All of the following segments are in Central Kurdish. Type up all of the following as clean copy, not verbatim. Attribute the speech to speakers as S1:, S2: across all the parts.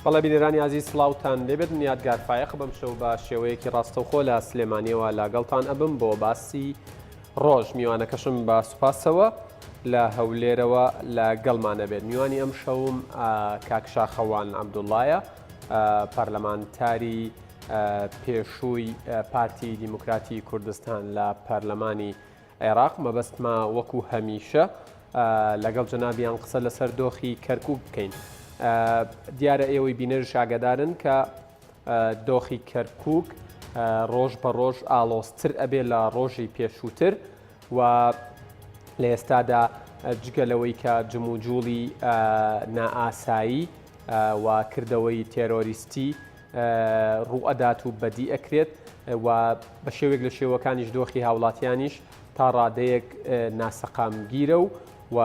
S1: بەڵێ بینێرانی عزیز سڵاوتان لێبێت یادگارفایەق بەم شەو بە شێوەیەکی ڕاستەوخۆ لە سلێمانیەوە لەگەڵتان ئەبم بۆ باسی ڕۆژ میوانەکەشم بە سوپاسەوە لە هەولێرەوە لە گەڵمانە بێت. میوانی ئەم شەوم کاک شاخەوان عەبدوڵڵایە، پەرلەمانتاری پێشووی پارتی دیموکراتی کوردستان لە پەرلەمانی عێراق. مەبەستمە وەکو هەمیشە لەگەڵ جەنابیان قسە لەسەر دۆخی کەرکووک بکەین. دیارە ئێوەی بینەرش ئاگادارن کە دۆخی کەرکووک ڕۆژ بە ڕۆژ ئاڵۆزتر ئەبێ لە ڕۆژی پێشووتر و لە ئێستادا جگەلەوەی کە جموجوڵی نائاسایی و کردەوەی تێرۆریستی ڕوئەدات و بەدی ئەکرێت و بە شێوێک لە شێوەکانیش دۆخی هاوڵاتیانیش تا ڕادەیەک ناسەقامگیرە و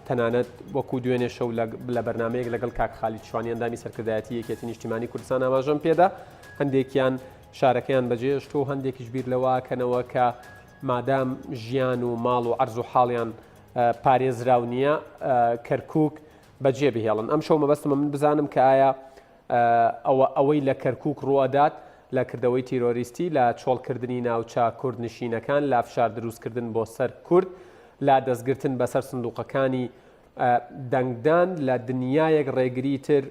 S1: تەنانەت وەکو دوێنێ شەو لە بەرنمەیەک لەگەڵ کاک خالید شوانی ئەندامی سەرکردایەتی یەکێتی نیشتیمانی کوردستان ئاماژەم پێدا، هەندێکیان شارەکەیان بەجێهێشتۆ و هەندێکیش بیر لەوەکەنەوە کە مادام ژیان و ماڵ و عەرز و حاڵیان پارێزراو نییە کەرکووک بەجێ بهێڵن. ئەم شەو مەبەستمە من بزانم کە ئایا ئەوەی لە کەرکووک ڕوئەدات لە کردەوەی تیرۆریستی، لە چۆڵکردنی ناوچە کوردنشینەکان، لە ئافشار دروستکردن بۆ سەر کورد، لا دەستگرتن بەسەر سندوقەکانی دەنگدان لە دنیایەک ڕێگری تر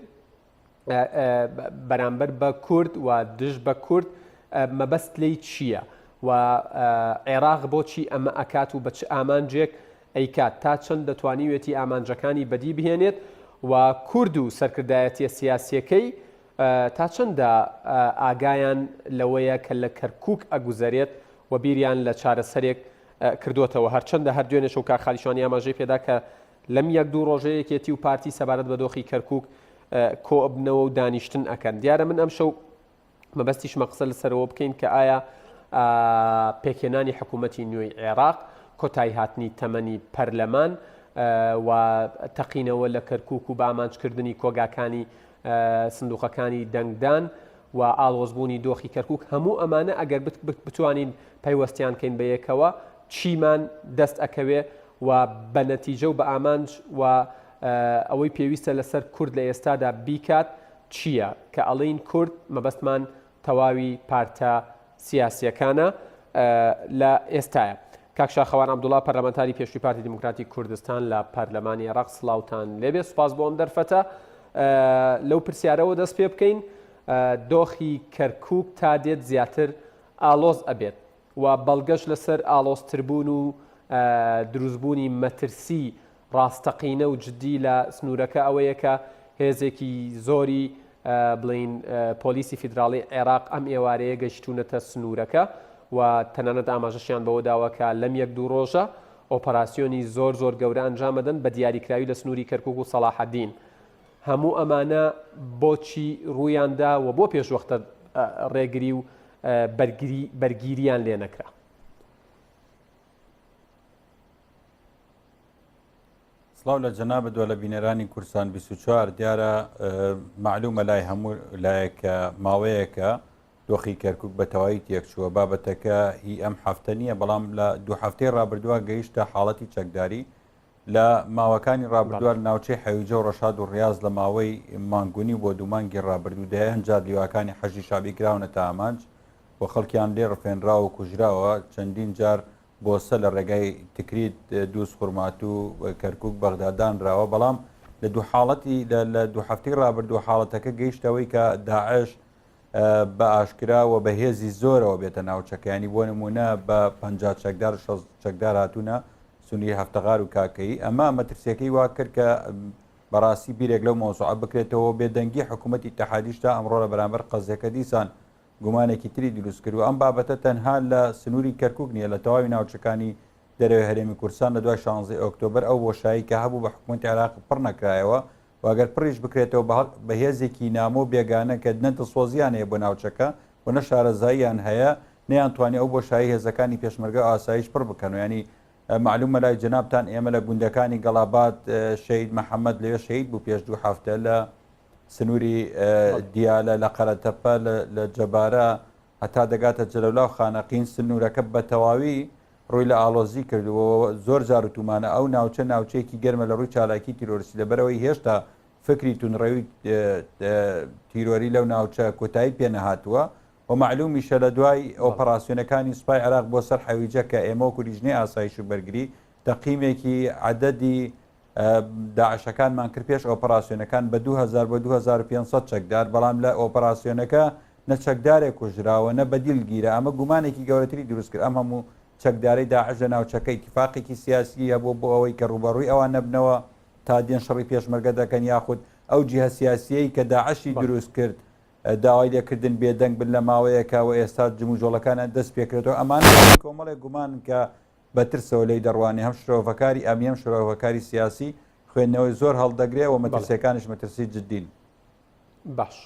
S1: بەرامبەر بە کورد و دژ بە کورد مەبەست لی چییە و عێراق بۆچی ئەمە ئەکات و بە چ ئامانجێک ئەیکات، تا چەند دەتوانیوێتی ئامانجەکانی بەدی بهێنێت و کورد و سەرکردایەتیە سیاسیەکەی تا چەندە ئاگایان لەوەیە کە لە کەرکووک ئەگوزارێت و بیریان لە چارەسەرێک کردوتەوە. هەرچەندە هەر دوێنێ شەو کاک خالیشوانی ئاماژەی پێدا کە لەم یەک دوو ڕۆژەیەکێتی و پارتی سەبارەت بە دۆخی کەرکووک کۆبنەوە و دانیشتن ئەکەن. دیارە من ئەم شەو مەبەستیشمە قسە لەسەرەوە بکەین کە ئایا پێکێنانی حکوومەتی نوێی عێراق، کۆتایی هاتنی تەمەنی پەرلەمان و تەقینەوە لە کەرکووک و بە ئامانجکردنی کۆگاکانی سندوقەکانی دەنگدان و ئاڵۆزبوونی دۆخی کەرکووک، هەموو ئەمانە ئەگەر بتوانین پەیوەستیان کەین بە یەکەوە چیمان دەست ئەکەوێ و بە نەتیجە و بە ئامانج و ئەوەی پێویستە لەسەر کورد لە ئێستادا بیکات چییە کە ئەڵین کورد مەبەستمان تەواوی پارتە سیاسیەکانە لە ئێستایە. کاک شاخەوان عەبدوڵڵا، پەرلەمانتاری پێشووی پارتی دیموکراتی کوردستان لە پەرلەمانی عێراق، سڵاوتان لێبێ. سوپاس بۆ ئەم دەرفەتە. لەو پرسیارەوە دەست پێ بکەین، دۆخی کەرکووک تا دێت زیاتر ئاڵۆز ئەبێت و بەڵگەش لەسەر ئاڵۆزتربوون و دروستبوونی مەترسی ڕاستەقینە و جددی لە سنوورەکە ئەوەیە کە هێزێکی زۆری بڵین پۆلیسی فیدراڵی عێراق ئەم ئێوارەیە گەیشتوونەتە سنوورەکە و تەنانەت ئاماژەشیان بەوە داوە کە لەم یەک دوو ڕۆژە ئۆپەراسیۆنی زۆر گەورە ئەنجامەدەن بە دیاریکراوی لە سنووری کەرکووک و سەلاحەدین. هەموو ئەمانە بۆچی ڕوویاندا و بۆ پێشوەختە ڕێگری و بەرگیریان لێ نەکرا؟
S2: سڵاو لە جەنابەت و لە بینەرانی کورسان 24. دیارە معلومە لای هەموو لایەکە ماوەیەکە دۆخی کەرکووک بە تەواوی تێکچووە. بابەتەکە هی ئەم هەفتە نییە، بەڵام لە دوو هەفتەی ڕابردووە گەیشتە حاڵەتی چەکداری لە ماوەکانی ڕابردووە لە ناوچەی حەویجە و ڕەشاد و ڕیاز لە ماوەی مانگونی بۆ دوو مانگی ڕابردوو دەیە هەنجار لیواکانی حەژی شابی کراونەتە ئامانج بۆ خەڵکیان لێ ڕفێنراوە و کوژراوە. چەندین جار بۆسە لە ڕێگای تکریت دووس خوڕمات و کەرکووک بەغدادانراوە، بەڵام لە دوو حاڵەتی لە دوو هەفتەی ڕابردوو حاڵەتەکە گەیشتەوەی کە داعش بە ئاشکراوە بە هێزی زۆرەوە بێتە ناوچەکانی. بۆ نمونە بە 50 چەکدار 60 چەکدار هاتوونە سونی هەفتەغار و کاکەی. ئەمە مەترسیەکەی وا کرد کە بەڕاستی بیرێک لەو مۆزوعە بکرێتەوە بێدەنگی حکوومەتی ئیتحادیشتا ئەمڕۆ لە بەرامبەر قەزیەکە دیسان گومانێکی تری دروست کرد و ئەم بابەتە تەنها لە سنووری کەرکووک نییە، لە تەواوی ناوچەکانی دەرەوەی هەرێمی کوردستان لە دوای 16 ئۆکتۆبەر ئەو بۆشایی کە هەبوو بە حکوومەتی عێراق پڕ نەکرایەوە و ئەگەر پڕیش بکرێتەوە بە هێزێکی نامۆ بێگانە کە نەدڵسۆزیان هەیە بۆ ناوچەکە و نە شارەزاییان هەیە، نەیانتوانی ئەو بۆشایی هێزەکانی پێشمەرگە ئاسایش پڕ بکەن. و ینی معلومە لای جەنابتان ئێمە لە گوندەکانی گەڵابات شەهید محەممەد لەوێ شەهید بوو پێش دوو هەفتە، لە سنووری دیالە لە قەرەتەپە لە جەبارە هەتا دەگاتە جەلەولا و خانەقین سنوورەکە بە تەواوی ڕووی لە ئاڵۆزی کردووە. زۆر جار و تومانە ئەو ناوچە ناوچەیەکی گەرمە لە ڕووی چالاکی تیرۆریستی لەبەرەوەی هێشتا فکری تونڕەوی تیرۆری لەو ناوچە کۆتایی پێنەهاتووە و معلومیشە لە دوای ئۆپەراسیۆنەکانی سوپای عێراق بۆ سەر حەویجە کە ئێمە و کوریژنەی ئاسایش و بەرگری تەقیمێکی عەدەدی داعشەکانمان کرد پێش ئۆپەراسیۆنەکان بە 2000 بۆ 2500 چەکدار، بەڵام لە ئۆپەراسیۆنەکە نە چەکدارێک کوژراوە نە بەدیلگیرە. ئەمە گومانێکی گەورەتری دروست کرد. ئەم هەموو چەکدارەی داعش لە ناوچەکە ئیتیفاقێکی سیاسی هەبوو بۆ ئەوەی کە ڕوبەڕووی ئەوان نەبنەوە تا دێن شەڕی پێشمەرگە دەکەن، یاخود ئەو جیهە سیاسیەی کە داعشی دروست کرد داوای لێکردن بێدەنگ بن لە ماوەیەکەوە ئێستا جموجۆڵەکانە دەست پێکرێتەوە. ئەمان کۆمەڵێک گومان کە بەترسەوە لی دەڕوانی هەم شرۆڤەکاری ئەمی هەم شرۆڤەکاری سیاسی خوێندنەوەی زۆر هەڵدەگرێت و مەترسیەکانش مەترسی جددین.
S1: باش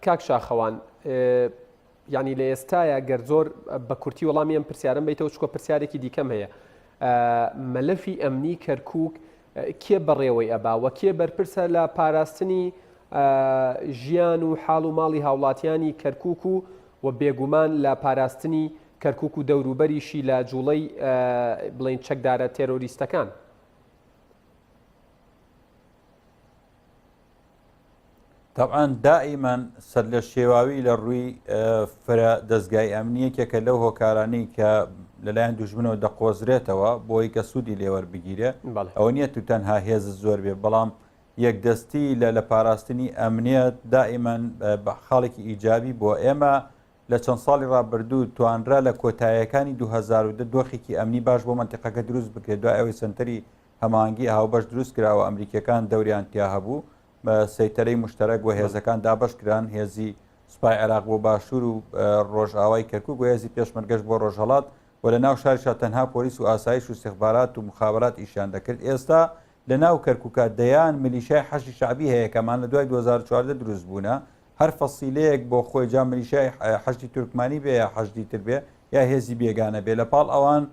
S1: کاک شاخەوان، ینی لە ئێستاە گەر زۆر بە کورتی وەڵامی ئەم پرسیارم بیتەوە چکۆ پرسیارێکی دیکەم هەیە. مەلەفی ئەمنی کەرکووک کێ بەڕێوەی ئەبا و کێ بەرپرسە لە پاراستنی ژیان و حاڵ و ماڵی هاوڵاتیانی کەرکووک و بێگومان لە پاراستنی کەرکووک و دەوروبەریشی لە جوڵەی بڵین چەکدارە تێرۆریستەکان؟
S2: طبعاً دائما سەر لە شێواوی لە ڕووی فرە دەستگای ئەمنیەکێکە لەو هۆکارانەی کە لەلایەن دوژمنەوە دەقۆزرێتەوە بۆی کە سوودی لێوەربگیرێ. ئەوە نییە تو تەنها هێز زۆر بێ، بەڵام یەکدەستی لە پاراستنی ئەمنیەت دائما خاڵێکی ئیجابی بۆ ئێمە لە چەند ساڵی ڕابردوو توانرا لە کۆتاییەکانی 2010 دۆخێکی ئەمنی باش بۆ منتیقەکە دروست بکرێت. دوای ئەوەی سنتەری هەماهەنگی هاوبەش دروست کراوە ئەمریکیەکان دەوریان تیا هەبوو بە سەیتەرەی مشتەرەک و هێزەکان دابەش کران، هێزی سوپای عێراق بۆ باشوور و ڕۆژئاوای کەرکووک و هێزی پێشمەرگەش بۆ ڕۆژهەڵات و لە ناو شاریشا تەنها پۆلیس و ئاسایش و استخبارات و مخابرات ئیشان دەکرد. ئێستا لە ناو کەرکووکە دەیان میلیشای حەشی شعبی هەیە کەمان لە دوای 2014 دروست بوونە، هەر فەسیلەیەک بۆ خۆی جا میلیشای حەشتی تورکمانی بێ یا حەشتی تر بێ یا هێزی بێگانە بێ. لە پاڵ ئەوان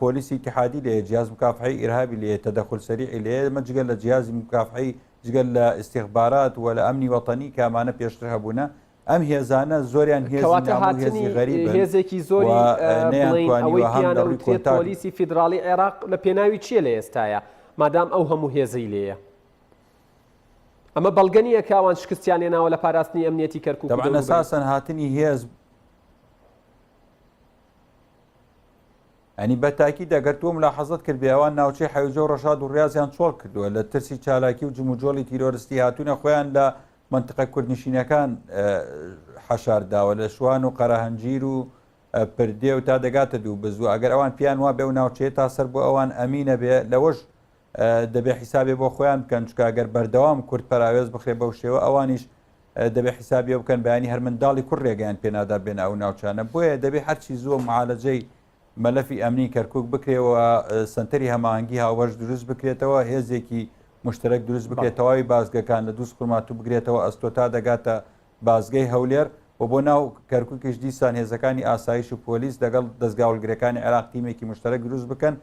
S2: پۆلیسی اتحادی لێ، جیاز مکافحەی ئیرهابی لێ، تەدەخل سەریعی لێ، ئەمە جگەل لە جیازی مکافحەی جگەل لە استخبارات و لە ئەمنی وەتەنی کامانە پێشتر هەبوونە. ئەم هێزانە زۆریان هێزی غەریب
S1: هێزێکی زۆری پۆلیسی فیدراڵی عێراق لە پێناوی چیە لە ئێستاە مادام ئەو هەموو هێزەی لێیە؟ ئەمە بەڵگەنیە کاوان شکستیان هێناوە لە پاراستنی ئەمنیەتی کەرکووک.
S2: طبعاً ئەساساً هاتنی هێز ئەنی بەتاکی دەگەرتووە ملاحەزەت کرد بێوان ناوچەی حەویجە و ڕەشاد و ڕاضیان چۆڵ کردووە لە ترسی چالاکی و جموجۆڵی تیرۆریستی هاتوونە خۆیان لە منتقە کوردنشینەکان حەشارداوە لە شوان و قەرەهەنجیر و پردێ و تا دەگاتە دوو بزوو. ئەگەر ئەوان پیان وا بێ و ناوچەیە تا سەر بۆ ئەوان ئەمینە بێ لەوەش دەبێ حیسابێ بۆ خۆیان بکەن، چکە ئەگەر بەردەوام کورد پەراوێز بخرێ بەو شێوە ئەوانیش دەبێ حیسابێ بکەن بەیانی هەر منداڵی کوڕ ڕێگەیان پێنادا بێنە ئەو ناوچانە. بۆیە دەبێ هەرچی زۆر معالەجەی مەلەفی ئەمنی کەرکووک بکرێەوە، سنتەری هەماهەنگی هاوبەش دروست بکرێتەوە، هێزێکی مشترک دروست بکرێت، تەواوی بازگەکان لە دوو سقورمات و بگرێتەوە ئەستۆ تا دەگاتە بازگەی هەولێر و بۆ ناو کەرکووکیش دیسان هێزەکانی ئاسایش و پۆلیس لەگەڵ دەستگاوڵگرەکانی عێراق تیمێکی مشترک دروست بکەن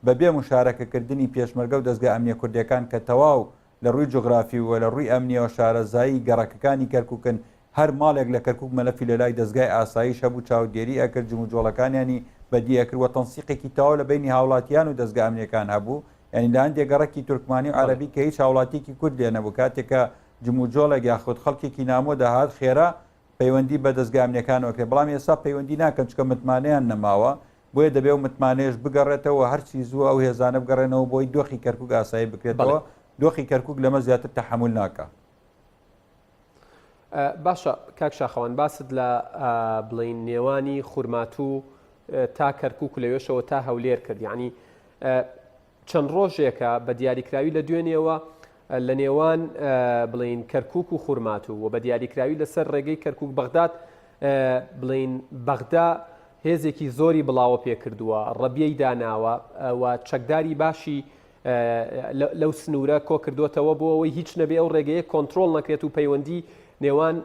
S2: بەبێ مشارەکەکردنی پێشمەرگە و دەستگای ئەمنیە کوردیەکان کە تەواو لە ڕووی جغرافی و لە ڕووی ئەمنیەوە شارەزایی گەڕەکەکانی کەرکووکن. هەر ماڵێک لە کەرکووک مەلەفی لە لای دەستگای ئاسایش هەبوو، چاودێری ئەکرد، جموجۆڵەکانیانی بەدیەکردوە، تەنسیقێکی تەواو لە بینی هاوڵاتیان و دەستگا ئەمنیەکان هەبوو. یعنی لە هەندێک گەڕەکی تورکمانی و عەرەبی کە هیچ هاوڵاتیەکی کورد لێ نەبوو. کاتێکە جموجۆڵێک یاخود خەڵکێکی نامۆ داهات خێرا پەیوەندی بە دەستگا ئەمنیەکانەوە کرد، بەڵام ئێستا پەیوەندی ناکەن چکە متمانەیان نەماوە. بۆیە دەبێ و متمانێش بگەڕێتەوە، هەرچی زوو ئەو هێزانە بگەڕێنەوە بۆی دۆخی کەرکووک ئاسایی بکرێتەوە. دۆخی کەرکووک لەمە زیاتر تەحمل ناکە.
S1: باشە کاک شاخەوان، باست لە بڵین نێوانی خورماتوو تا کەرکووک لەوێشەوە تا هەولێر کرد. یعنی چەند ڕۆژێکە بە دیاریکراوی لە دوێنێەوە لە نێوان بڵین کەرکووک و خورماتوو و بە دیاریکراوی لەسەر ڕێگەی کەرکووک بەغداد بڵین بەغدا هێزێکی زۆری بڵاوە پێکردووە، ڕەبیەی داناوە و چەکداری باشی لەو سنوورە کۆ کردوێتەوە بۆ ئەوەی هیچ نەبێ ئەو ڕێگەیە کۆنتترۆل نەکرێت و پەیوەندی نێوان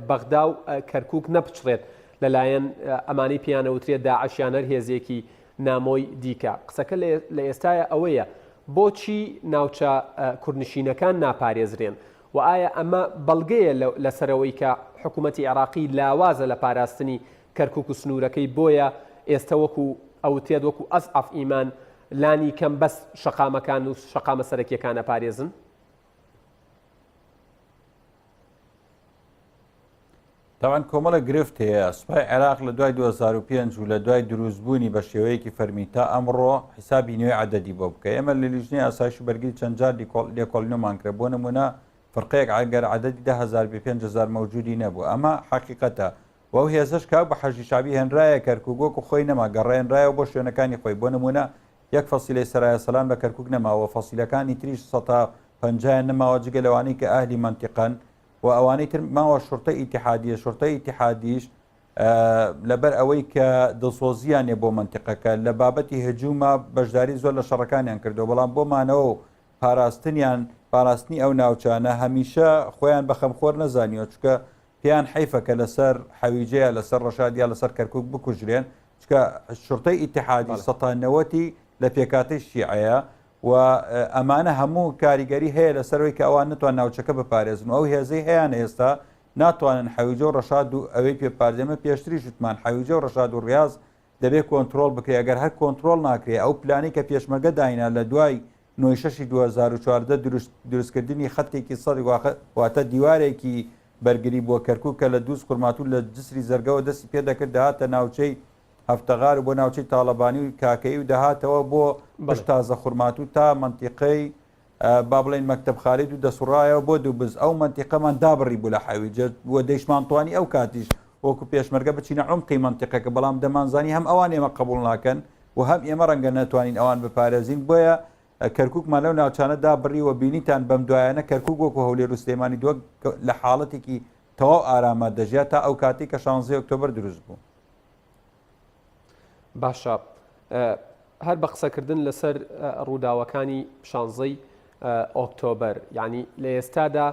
S1: بەغدا و کەرکووک نەپچڕێت لەلایەن ئەمانەی پیانەوترێت داعشیان هەر هێزێکی نامۆی دیکە. قسەکە لە ئێستاە ئەوەیە بۆچی ناوچە کوردنشینەکان ناپارێزرێن و ئایا ئەمە بەڵگەیە لەسەرەوەی کە حکوومەتی عێراقی لاوازە لە پاراستنی کەرکووک و سنوورەکەی بۆیە ئێستا وەکو ئەوتێت وەکو ئەزعەف ئیمان لانی کەم بەس شەقامەکان و شەقامە سەرەکیەکانە پارێزن؟
S2: تاوان کۆمەڵە گرفت هەیە سوپای عێراق لە دوای 2005 و لە دوای دروستبوونی بە شێوەیەکی فەرمی تا ئەمڕۆ حیسابی نوێی عەدەدی بۆ بکە ئێمە لە لیژنەی ئاسایش و بەرگری چەند جار لێکۆڵینەمان کرد بۆ نمونە فرقەیەک ئەگەر عەدەدی 10,000 بێ 5,000 مەوجودی نەبوو ئەمە حەقیقەتە وەو هێزش کا بە حەژی شابی هێنرایە کەرکووک وەکو خۆی نەما گەڕێنرایەوە بۆ شوێنەکانی خۆی بۆ نمونە یەک فەسیلەی سەرایە سەلام لە کەرکووک نەماوە فەسیلەکانی تریش 150 نەماوە جگە لەوانەی کە ئاهلی منتیقن و ئەوانەی تر ماوە شورتە ئیتیحادیە شورتە ئیتیحادیش لەبەر ئەوەی کە دڵسۆزیانێ بۆ منتیقەکە لە بابەتی هجوومە بەشداری زۆر لە شەڕەکانیان کردو بەڵام بۆمانەوە و پاراستنی ئەو ناوچانە هەمیشە خۆیان بەخەمخۆر نەزانیوە چکە پێیان حیفەکە لەسەر حەویجەیە لەسەر ڕەشادیا لەسەر کەرکووک بکوژرێن چکە شورتەی ئیتیحادی 190 لە پێکاتەی شیعەیە و ئەمانە هەموو کاریگەری هەیە لەسەرەوەی کە ئەوان نتوان ناوچەکە بپارێزن ئەو هێزەی هەیەیان ئێستا ناتوانن حەویجە و ڕەشاد و ئەوەی پێپارێمە پێشتری شتمان حەویجە و ڕەشاد و ڕاز دەبێت کۆنتترۆل بکرێت ئەگەر هەر کۆنتترۆل ناکرێت ئەو پلانی کە پێشمەگە داینە لە دوای 2014 دروستکردنی خەتێکی سەدی واتە دیوارێکی بەرگری بۆ کەرکووکە لە دووس قورماتوو لە جسری زەرگەوە دەستی پێ دەکرد داهاتە ناوچەی هەفتەغار و بۆ ناوچەی تاڵەبانی و کاکەی و دەهاتەوە بۆ بەش تازە خورماتوو تا منتیقەی با بڵێن مەکتەب خالید و دەسوڕایەوە بۆ دوو بز ئەو منتیقەمان دابڕی بوو لە حەویجە وە دەیشمانتوانی ئەو کاتیش وەکو پێشمەرگە بچینە عمقی منتیقەکە بەڵام دەمانزانی هەم ئەوان ئێمە قبول ناکەن و هەم ئێمە ڕەنگە ناتوانین ئەوان بپارێزین بۆیە کەرکووکمان لەو ناوچانەدا بڕی و بینیتان بەم دوایانە کەرکووک وەکو هەولێر و سلێمانی دووە لە حاڵەتێکی تەواو ئارامە دەژێت تا ئەو کاتی کە 16 ئۆکتۆبەر دروست بوو.
S1: باشە هەر بە قسەکردن لەسەر ڕووداوەکانی 16 ئۆکتۆبەر یعنی لە ئێستادا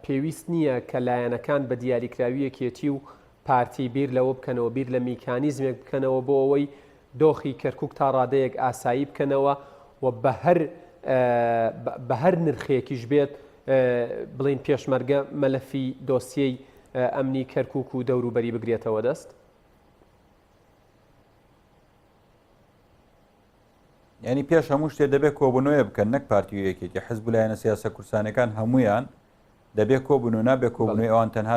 S1: پێویست نییە کە لایەنەکان بە دیاریکراویەکێتی و پارتی بیر لەوە بکەنەوە بیر لە میکانیزمێک بکەنەوە بۆ ئەوەی دۆخی کەرکووک تا ڕادەیەک ئاسایی بکەنەوە و بە هەر نرخێکیش بێت بڵین پێشمەرگە مەلەفی دۆسیەی ئەمنی کەرکووک و دەوروبەری بگرێتەوە دەست
S2: ینی پێش هەموو شتێ دەبێت کۆبوونەوەی بکەن نەک پارتیویەکێکی حزب لایەنە سیاسە کورسانەکان هەمویان دەبێت کۆبوون و نابێت کۆبوونەوەی ئەوان تەنها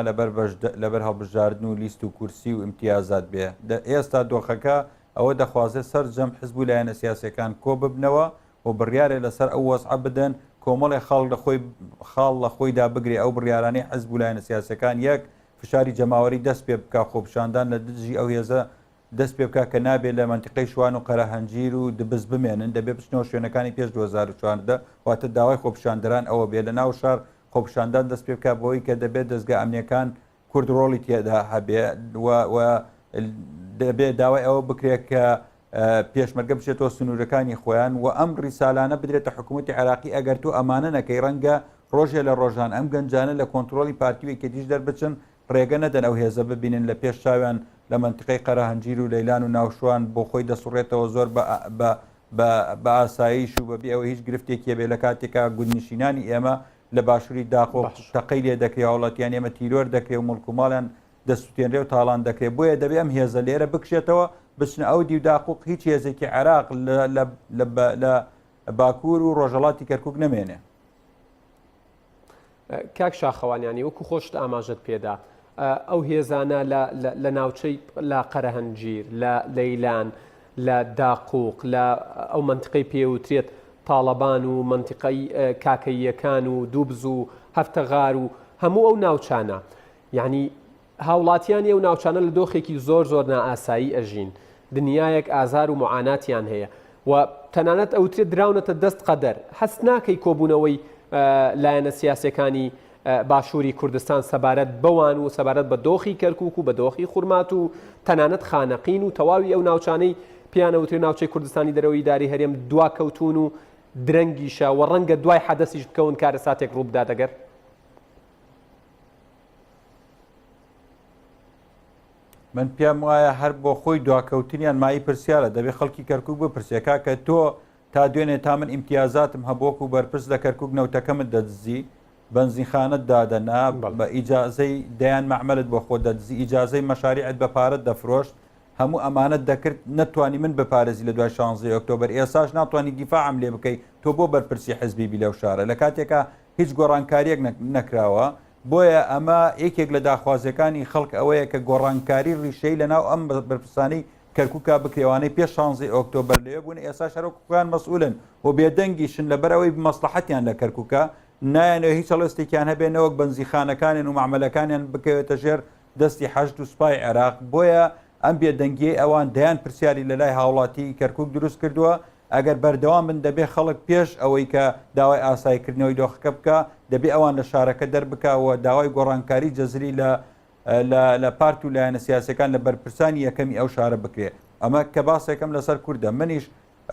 S2: لەبەر هەڵبژاردن و لیست و کورسی و امتیازات بێ ئێستا دۆخەکە ئەوە دەخوازێت سەرجەم حزب لایەنە سیاسەکان کۆ ببنەوە و بڕیارێ لەسەر ئەو وەزع بدەن کۆمەڵی خاڵ لە خۆیدا بگرێ ئەو بڕیارانەی حزب لایەنە سیاسەکان یەک فشاری جەماوەری دەست پێ بکە خۆپشاندان لە دژی ئەو هێزە دەست پێ بکە کە نابێت لە منتیقەی شوان و قەرەهەنجیر و دبز بمێنن دەبێت بچنەوە شوێنەکانی پێش 2014 واتە داوای خۆپشاندەران ئەوە بێ لە ناو شار خۆپشاندان دەست پێ بکە بۆی کە دەبێت دەستگا ئەمنیەکان کورد ڕۆڵی تێدا هەبێ دەبێت داوای ئەوە بکرێت کە پێشمەرگە بچێتەوە سنوورەکانی خۆیان و ئەم ڕیسالانە بدرێتە حکوومەتی عێراقی ئەگەر تو ئەمانە نەکەی ڕەنگە ڕۆژێ لە ڕۆژان ئەم گەنجانە لە کۆنتترۆلی پارتیوێکێتیش دەربچن ڕێگە نەدەن ئەو هێزە ببینن لە پێش چاویان لە منتیقەی قەرەهەنجیر و لەیلان و ناوشوان بۆ خۆی دەسوڕێتەوە زۆر بە ئاسایش و بەبێ ئەوە هیچ گرفتێکی بێ لە کاتێکا گوندنشینانی ئێمە لە باشووری داخۆ تەقەی لێ دەکرێت وڵاتیان ئێمە تیرۆر دەکرێت و مڵکوماڵیان دەستوتێنرێ و تاڵان دەکرێت بۆیە دەبێت ئەم هێزە لێرە بکشێتەوە بچنە ئەو دی و داقوق هیچ هێزێکی عێراق لە باکوور و ڕۆژەڵاتی کەرکووک نەمێنێ.
S1: کاک شاخەوانیانی وەکو خۆشت ئاماژت پێدا ئەو هێزانە لە ناوچەی لە قەرەهەنجیر لە لەیلان لە داقوق لە ئەو منتیقەی پێوترێت تاڵەبان و منتیقەی کاکەیەکان و دووبز و هەفتەغار و هەموو ئەو ناوچانە یعنی هاوڵاتیان ئەو ناوچانە لە دۆخێکی زۆر زۆر نائاسایی ئەژین دنیایەک ئازار و معاناتیان هەیە و تەنانەت ئەوترێت دراونەتە دەست قەدەر هەست ناکەی کۆبوونەوەی لایەنە سیاسەکانی باشووری کوردستان سەبارەت بەوان و سەبارەت بە دۆخی کەرکووک و بە دۆخی خورمات و تەنانەت خانەقین و تەواوی ئەو ناوچانەی پیانەوترێ ناوچەی کوردستانی دەرەوەی داری هەرێم دواکەوتون و درەنگیشە و ڕەنگە دوای حەدەسیش بکەون کارە ساتێک ڕووبدا دەگەر
S2: من پێم وایە هەر بۆ خۆی دواکەوتنیان مای پرسیارە دەبێت خەڵکی کەرکووک بپرسێکا کە تۆ تا دوێنێ تا من ئیمتیازاتم هەبووەک و بەرپرس لە کەرکووک نەوتەکەمت دەدزی بنزینخانت دادەنا بە ئیجازەی دەیان مەعمەلت بۆ خۆ دەدزی ئیجازەی مەشاریعت بە پارەت دەفرۆشت هەموو ئەمانەت دەکرد نەتوانی من بپارێزی لە دوای 16 ئۆکتۆبەر ئێساش ناتوانانی دیفاعم لێ بکەیت تۆ بۆ بەرپرسی حزبی بی لەو شارە لە کاتێکە هیچ گۆڕانکاریەک نەکراوە بۆیە ئەمە یەکێک لە داخوازیەکانی خەڵک ئەوەیە کە گۆڕانکاری ڕیشەی لەناو ئەم بەرپرسانی کەرکووکە بکرێوانەی پێش 16 ئۆکتۆبەر لێ بوون ئێستا شەرۆکوکان مەسئولن و بێدەنگیشن لەبەرەوەی مەسلحەتیان لە کەرکووکە نایەنەوە هیچ هەڵێستێکیان هەبێنەوەک بەنزیخانەکانیان و معمەلەکانیان بکەوێتە ژێر دەستی حەشد و سوپای عێراق بۆیە ئەم بێدەنگیەی ئەوان دەیان پرسیاری لە لای هاوڵاتی کەرکووک دروست کردووە ئەگەر بەردەوام بن دەبێ خەڵک پێش ئەوەی کە داوای ئاساییکردنەوەی دۆخەکە بکە دەبێ ئەوان لە شارەکە دەربکەوە داوای گۆڕانکاری جەزری لە پارت و لایەنە سیاسەکان لە بەرپرسانی یەکەمی ئەو شارە بکرێ ئەمە کە باسێکم لەسەر کووردە منیش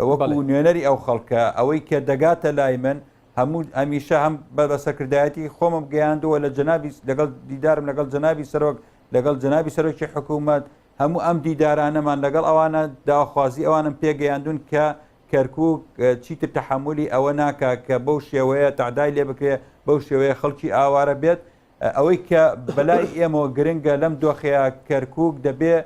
S2: وەکو نوێنەری ئەو خەڵکە ئەوەی کە دەگاتە لای من هەموو ئەمیشە هەم بە سەرکردایەتی خۆمم گەیاندووە لە جەنابی لەگەڵ دیدارم لەگەڵ جەنابی سەرۆک لەگەڵ جەنابی سەرۆکی حکوومەت هەموو ئەم دیدارانەمان لەگەڵ ئەوانە داوەخوازی ئەوانم پێگەیاندون کە کەرکووک چیتر تەحملی ئەوە ناکە کە بەو شێوەیە تعدای لێ بکرێ بەو شێوەیە خەڵکی ئاوارە بێت ئەوەی کە بەلای ئێمەوە گرنگە لەم دۆخەیە کەرکووک دەبێ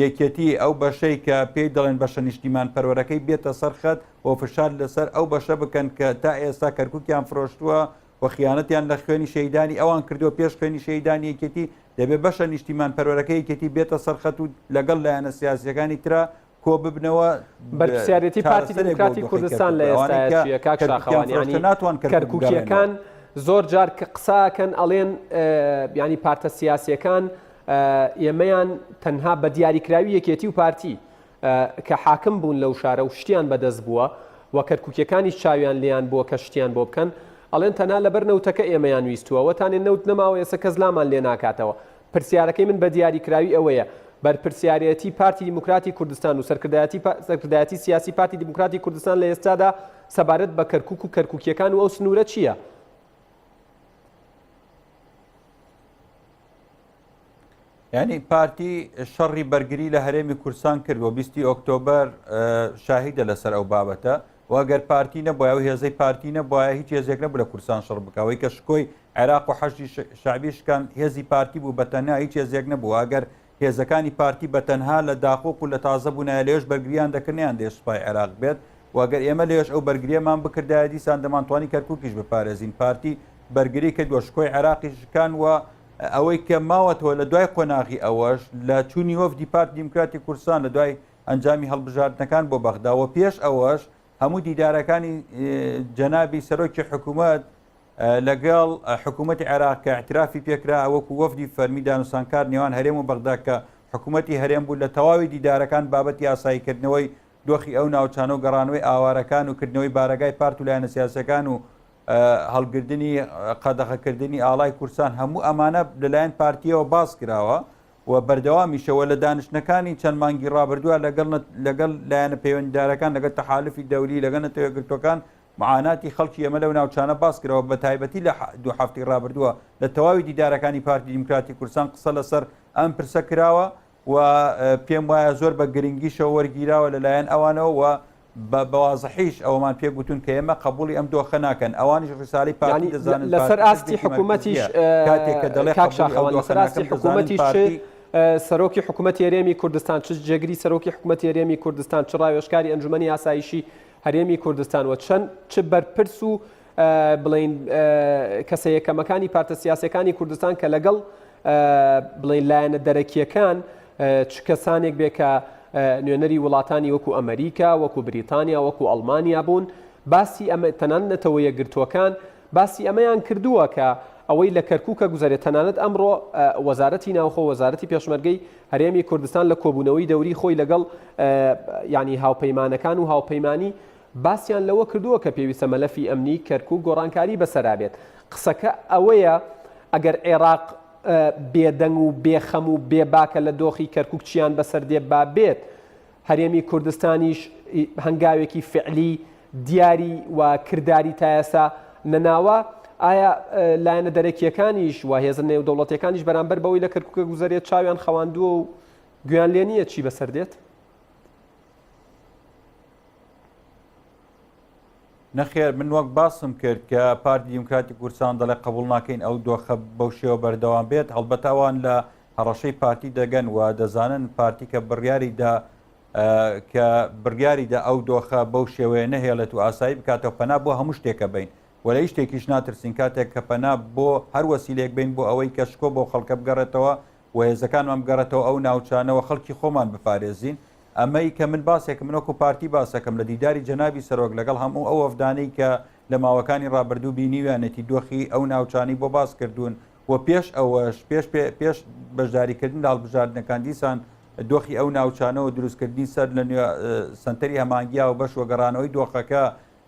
S2: یەکێتی ئەو بەشەی کە پێی دەڵێن بەشە نیشتیمان پەروەرەکەی بێتە سەرخەت و فشار لەسەر ئەو بەشە بکەن کە تا ئێستا کەرکووکیان فرۆشتووە و خیانەتیان لە خوێنی شەیدانی ئەوان کردو پێش خوێنی شەیدانی یەکێتی دەبێت بەشە نیشتیمان پەروەرەکەی یەکێتی بێتە سەرخەت و لەگەڵ لایەنە سیاسیەکانی ترا کۆ ببنەوە
S1: بەرپرسیارەتی پارتی دموکراتی کوردستان لە ئێستاچیە کاک شاخەوانی
S2: ناتوان
S1: کەرکووکیەکان زۆر جار کە قساکەن ئەڵێن ینی پارتە سیاسیەکان ئێمەیان تەنها بە دیاریکراوی یەکێتی و پارتی کە حاکم بوون لەو شارە و شتیان بەدەست بووە و کەرکووکیەکانی چاویان لیان بووە کە شتیان بۆ بکەن ئەڵێن تەنها لەبەر نەوتەکە ئێمەیان ویستووە وەتانێن نەوت نەماوە ئێستا کەس لامان لێ ناکاتەوە پرسیارەکەی من بە دیاریکراوی ئەوەیە بەرپرسیارەتی پارتی دموکراتی کوردستان و سەرکردایەتی سیاسی پارتی دموکراتی کوردستان لە ئێستادا سەبارەت بە کەرکووک و کەرکووکیەکان و ئەو سنوورە چییە؟
S2: یعنی پارتی شەڕی بەرگری لە هەرێمی کوردستان کرد و 20 ئۆکتۆبەر شاهیدە لەسەر ئەو بابەتە واگەر پارتی نەبووە و هێزەی پارتی نەبووە هیچ هێزێک نەبوو لە کوردستان شەڕ بکەوەی کە شکۆی عێراق و حەشدی شعبیشکان هێزی پارتی بوو بەتەنها هیچ هێزێک نەبوو ئەگەر هێزەکانی پارتی بەتەنها لە داخۆک و لە تازە بوونە لێش بەرگریان دەکردیان دێ سوپای عێراق بێت واگەر ئێمە لێش ئەو بەرگریەمان بکردایە دیسان دەمانتوانی کەرکووکیش بپارێزین پارتی بەرگری کردووە شکۆی عێراقیشکان و ئەوەی کە ماوەتەوە لە دوای قۆناغی ئەوەش لە چوونی وەفدی پارتی دیموکراتی کوردستان لە دوای ئەنجامی هەڵبژاردنەکان بۆ بەغداوە پێش ئەوەش هەموو دیدارەکانی جەنابی سەرۆکی حکوومەت لەگەڵ حکوومەتی عێراق کە اعترافی پێکرا ئەوەکو وەفدی فەرمی دانوسانکار نێوان هەرێم و بەغدا کە حکوومەتی هەرێم بوو لە تەواوی دیدارەکان بابەتی یاساییکردنەوەی دۆخی ئەو ناوچانە و گەڕانەوەی ئاوارەکان و کردنەوەی بارگای پارت و لایەنە سیاسەکان و هەڵگردنی قەدەغەکردنی ئاڵای کوردستان هەموو ئەمانە لەلایەن پارتیەوە باس کراوە و بەردەوامیشەوە لە دانیشتەکانی چەند مانگی ڕابردووە لەگەڵ لایەنە پەیوەندیدارەکان لەگەڵ تەحالفی دەوری لەگەڵ نەتەوەگرتوەکان معاناتی خەڵکی ئەمە لەو ناوچانە باس کراوە بە تایبەتی لە دوو هەفتی ڕابردووە لە تەواوی دیدارەکانی پارتی دیموکراتی کوردستان قسە لەسەر ئەم پرسە کراوە و پێم وایە زۆر بە گرنگیشەوە وەرگیراوە لەلایەن ئەوانەوە و بەوازەحیش ئەومان پێگوتون کە ئێمە قبولی ئەم دۆخە ناکەن ئەوانیش ڕساڵی پارتی دەزانن
S1: لەسەر ئاستی حکوومەتیش
S2: کاتێک کە دەڵێ
S1: لەسەر ئاستی حکوومەتیش سەرۆکی حکوومەتی هەرێمی کوردستان چ جێگری سەرۆکی حکوومەتی هەرێمی کوردستان چ ڕاوێژکاری ئەنجومەنی ئاسایشی هەرێمی کوردستان و چەند چ بەرپرس و بڵین کەسە یەکەمەکانی پارتە سیاسەکانی کوردستان کە لەگەڵ بڵین لایەنە دەرەکیەکان چ کەسانێک بێ کە نوێنەری وڵاتانی وەکو ئەمریکا وەکو بریتانیا وەکو ئەڵمانیا بوون باسی ئەمە تەنانەتەوە یەکگرتووەکان باسی ئەمەیان کردووە کە ئەوەی لە کەرکووکە گوزارێت تەنانەت ئەمڕۆ وەزارەتی ناوخۆ وەزارەتی پێشمەرگەی هەرێمی کوردستان لە کۆبوونەوەی دەوری خۆی لەگەڵ ینی هاوپەیمانەکان و هاوپەیمانی باسییان لەوە کردووە کە پێویستە مەلەفی ئەمنی کەرکووک گۆڕانکاری بەسەرابێت قسەکە ئەوەیە ئەگەر عێراق بێدەنگ و بێخەم و بێباکە لە دۆخی کەرکووک چیان بەسەردێ بابێت هەرێمی کوردستانیش هەنگاوێکی فعلی دیاری و کردداری تایەسا نەناوە ئایا لایەنە دەرەکیەکانیش و هێزە نێودەوڵەتیەکانیش بەرامبەر بەوەی لە کەرکووکە گوزارێت چاویان خەواندووە و گویان لێ نییە چی بەسەردێت؟
S2: نەخێر من وەک باسم کرد کە پارتی دیموکراتی کوردستان دەڵێ قبول ناکەین ئەو دۆخە بەو شێوە بەردەوام بێت هەڵبەت ئەوان لە هەڕەشەی پارتی دەگەن و دەزانن پارتی کە بڕیاریدا ئەو دۆخە بەو شێوەیە نەهێڵێت و ئاسایی بکاتەوە پەنا بۆ هەموو شتێکە بین وەلە شتێکیش ناترسین کاتێک کە پەنا بۆ هەر وەسیلێک بین بۆ ئەوەی کەشکۆ بۆ خەڵکە بگەڕێتەوە و هێزەکانمان بگەڕێتەوە ئەو ناوچانەوە خەڵکی خۆمان بپارێزین. ئەمەی کە من باسێکم منۆکو پارتی باسەکەم لە دیداری جەنابی سەرۆک لەگەڵ هەموو ئەو ئەفدانەی کە لە ماوەکانی ڕابردوو بینیویانێتی دۆخی ئەو ناوچانی بۆ باس کردوون و پێش ئەوەش پێش بەشداریکردن لە هەڵبژاردنەکان دیسان دۆخی ئەو ناوچانەوە دروستکردنی سەر لە سنتەری هەمانگیا و بەش وەگەڕانەوەی دۆخەکە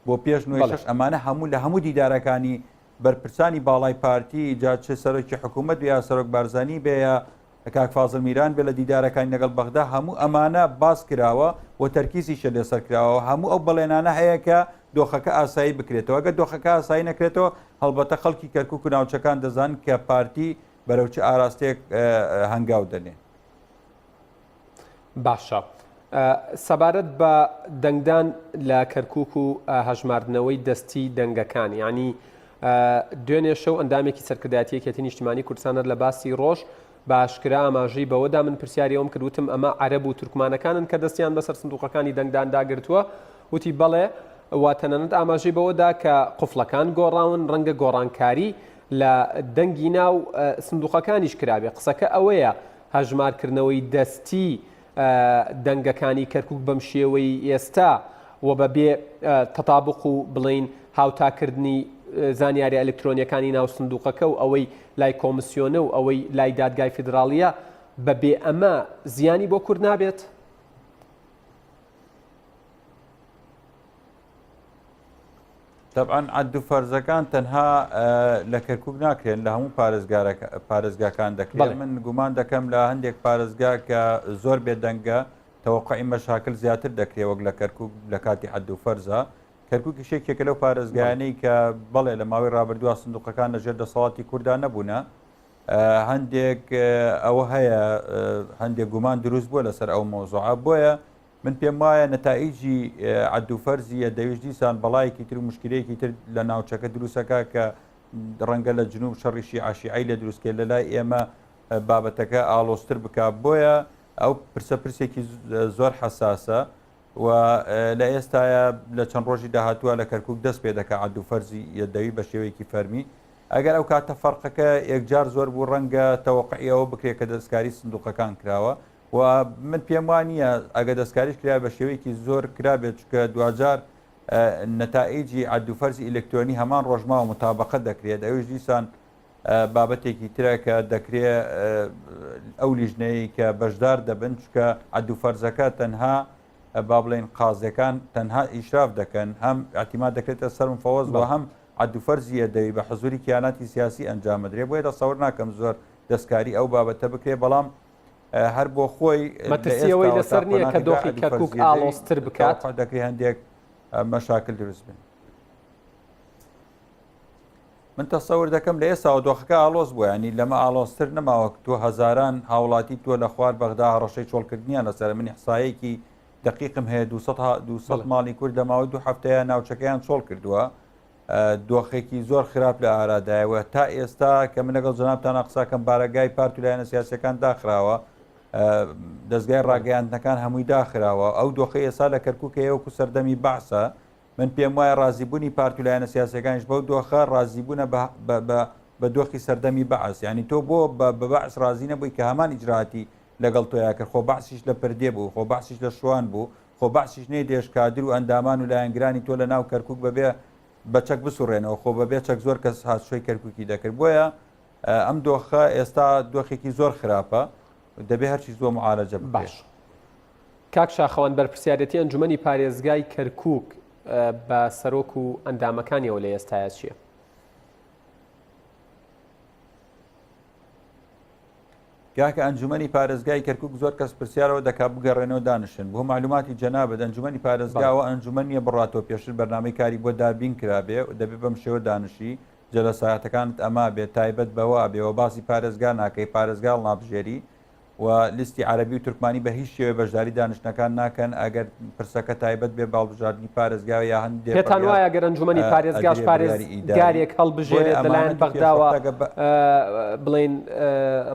S2: بۆ پێش نوێشش ئەمانە هەموو لە هەموو دیدارەکانی بەرپرسانی باڵای پارتی جا چه سەرۆکی حکوومەت یا سەرۆک بارزانانی بێ کاک فازڵ میران بێ لە دیدارەکانی لەگەڵ بەغدا هەموو ئەمانە باس کراوە و تەرکیزیشە لێسەر کراوە هەموو ئەو بەڵێنانە هەیە کە دۆخەکە ئاسایی بکرێتەوە ئەگە دۆخەکە ئاسایی نەکرێتەوە هەڵبەتە خەڵکی کەرکووک و ناوچەکان دەزان کە پارتی بەرەوچی ئاراستەیەک هەنگاو دەنێ.
S1: باشە سەبارەت بە دەنگدان لە کەرکووک و هەژماردنەوەی دەستی دەنگەکان ینی دوێنێ شەو ئەندامێکی سەرکردایەتیەکێتی نیشتیمانی کوردستانە لە باسی ڕۆژ باشکرا ئاماژەی بەوەدا من پرسیاریەوەم کردوتم ئەمە عەرەب و تورکمانەکانن کە دەستیان بەسەر سندوقەکانی دەنگدان داگرتووە وتی بەڵێ وا تەنەنەت ئاماژەی بەوەدا کە قوفڵەکان گۆڕاون ڕەنگە گۆڕانکاری لە دەنگی ناو سندوقەکانیش کرابێ قسەکە ئەوەیە هەژمارکردنەوەی دەستی دەنگەکانی کەرکووک بەم شێوەی ئێستا و بەبێ تەتابق و بڵین هاوتاکردنی زانیاری ئەلکترۆنیەکانی ناو سندوقەکە و ئەوەی لای کۆمسیۆنە و ئەوەی لای دادگای فیدراڵیە بەبێ ئەمە زیانی بۆ کورد نابێت؟
S2: طبعاً عەد و فەرزەکان تەنها لە کەرکووک ناکرێن لە هەموو پارێزگاکان دەکرێت. من گومان دەکەم لە هەندێک پارێزگا کە زۆر بێدەنگە تەوەقعی مەشاکل زیاتر دەکرێت وەک لە کەرکووک لە کاتی عەد و فەرزە. کەرکووکی شێکێکە لەو پارێزگایانەی کە بەڵێ لە ماوەی ڕابردووە سندوقەکان لەژێر دەسەڵاتی کوردان نەبوونە هەندێک ئەوە هەیە هەندێک گومان دروست بووە لەسەر ئەو مۆزوعە بۆیە من پێم وایە نەتائیجی عەد و فەرزیە دەویست دیسان بەڵایەکی تر و مشکلەیەکی تر لە ناوچەکە دروستەکە کە ڕەنگە لە جنوب شەڕیشی عاشیعی لە دروستکە لە لای ئێمە بابەتەکە ئاڵۆستر بکات بۆیە ئەو پرسەپرسێکی زۆر حەساسە و لە ئێستاە لە چەند ڕۆژی داهاتووە لە کەرکووک دەست پێ دەکات عەد و فەرزی یەدەوی بە شێوەیەکی فەرمی ئەگەر ئەو کاتە فەرقەکە یەکجار زۆر بوو ڕەنگە تەوەقعیەوە بکرێت کە دەستکاری سندوقەکان کراوە و من پێم وانە ئەگە دەستکاریش کرا بە شێوەیەکی زۆر کرابێت کە دوجار نەتائیجی عەد و فەرزی ئیلکترۆنی هەمان ڕۆژماوە متابقەت دەکرێت ئەوش دیسان بابەتێکی ترە کە دەکرێت ئەو لیژنەیە کە بەشدار دەبن چکە عەد و فەرزەکە تەنها با بڵێن قازەکان تەنها ئیشراف دەکەن هەم ئاعتیماد دەکرێتە سەر فەوەز بۆ هەم عەد و فەرزیە دەوی بە حزوری کیاناتی سیاسی ئەنجامەدرێ بۆیە دەسەوەر ناکەم زۆر دەستکاری ئەو بابەتە بکرێ بەڵام هەر بۆ خۆی
S1: مەترسیەوەی لەسەر نییە کە دۆخی کەرکووک ئاڵۆزتر بکات
S2: دەکرێت هەندێک مەشاکل دروست بن. من تەسەور دەکەم لە ئێستاوە دۆخەکە ئاڵۆز بووە ینی لەمە ئاڵۆزتر نەماوە تۆ هەزاران هاوڵاتی تۆ لە خوار بەغدا هەڕەشەی چۆڵکردنیان لەسەر من حسایەکی دقیقم هەیە 200 ماڵی کورد لە ماوەی 2 هەفتەیە ناوچەکەیان چۆڵ کردووە دۆخێکی زۆر خراپ لە ئارادایەوە تا ئێستا کە من لەگەڵ جەنابتان قساکەم بارەگای پارت و لایەنە سیاسەکان داخراوە دەستگای ڕاگەیاندنەکان هەمووی داخراوە ئەو دۆخی ئێستا لە کەرکووکە وەکو سەردەمی بەعسە من پێم وایە ڕازیبوونی پارت و لایەنە سیاسەکانیش بەو دۆخە ڕازیبوونە بە دۆخی سەردەمی بەعس ینی تۆ بۆ بە بەعس ڕازی نەبووی کە هەمان ئیجراتی لەگەڵ تۆیا کرد خۆ بەعسیش لە پردێ بوو خۆ بەعسیش لە شوان بوو خۆ بەعسیش نەی دێشکادر و ئەندامان و لایەنگرانی تۆ لە ناو کەرکووک بەبێ بە چەک بسوڕێنەوە خۆ بەبێ چەک زۆر کەس هاتشۆی کەرکووکی دەکرد بۆیە ئەم دۆخە ئێستا دۆخێکی زۆر خراپە دەبێ هەرچی زۆر معالەجە
S1: باش. کاک شاخەوان بەرپرسیارەتی ئەنجومەنی پارێزگای کەرکووک بە سەرۆک و ئەندامەکانیەوە لە ئێستاە چییە؟
S2: کاکە ئەنجومەنی پارێزگای کەرکووک زۆر کەس پرسیارەوە دەکات بگەڕێنەوە دانشن بۆ معلوماتی جەنابەت ئەنجومەنی پارێزگاوە ئەنجومەنیە بڕاتەوە پێشتر بەرنامەی کاری بۆ دابین کرابێ دەبێت بەم شێوە دانشی جەلەسایەتەکانت ئەما بێت تایبەت بەوە بێەوە باسی پارێزگا ناکەی پارێزگاڵ نابژێری و لیستی عەرەبی و تورکمانی بە هیچ شێوە بەشداری دانیشتەکان ناکەن ئەگەر پرسەکە تایبەت بێ باڵبژاردننی پارێزگاوە یا هەندێک
S1: پێتان وایە گەر ئەنجومەنی پارێزگاش پارێزگارێک هەڵبژێرێت لەلایەن بەغداوە بڵێن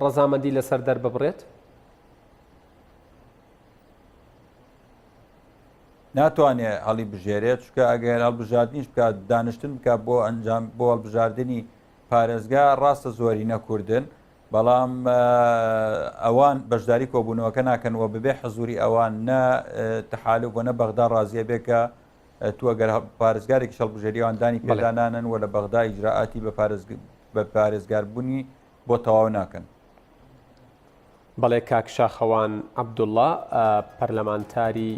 S1: ڕەزامەندی لەسەر دەر ببڕێت؟
S2: ناتوانێت هەڵی بژێرێت چکە ئەگەر هەڵبژاردنیش بکات دانیشتن بکات بۆ ئەنجام بۆ هەڵبژاردننی پارێزگا ڕاستە زۆری نەکوردن بەڵام ئەوان بەشداری کۆبوونەوەکە ناکەنەوە ببێ حەزوری ئەوان نە تەحالف بۆ نە بەغدا ڕازیە بێکە تو ئەگەر پارێزگارێکی شەڵبژێریەوەندانی پێدانانن و لە بەغدا ئیجراعاتی بە پارێزگاربوونی بۆ تەواو ناکەن.
S1: بەڵێ کاکشاخەوان عەبدوڵڵا پەرلەمانتاری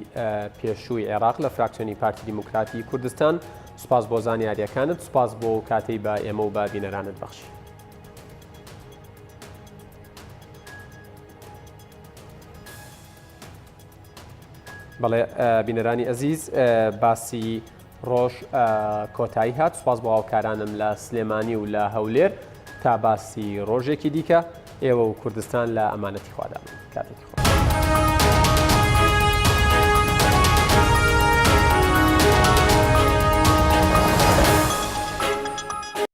S1: پێشووی عێراق لە فراکسیۆنی پارتی دیموکراتی کوردستان، سوپاس بۆ زانیاریەکانت، سوپاس بۆ کاتەی بە ئێمە و بە بینەرانت بەخشی. بەڵێ بینەرانی ئەزیز باسی ڕۆژ کۆتایی هات. سوپاس بۆ هاوکارانم لە سلێمانی و لە هەولێر تا باسی ڕۆژێکی دیکە ئێوە و کوردستان لە ئەمانەتی خوادامن کاتێکی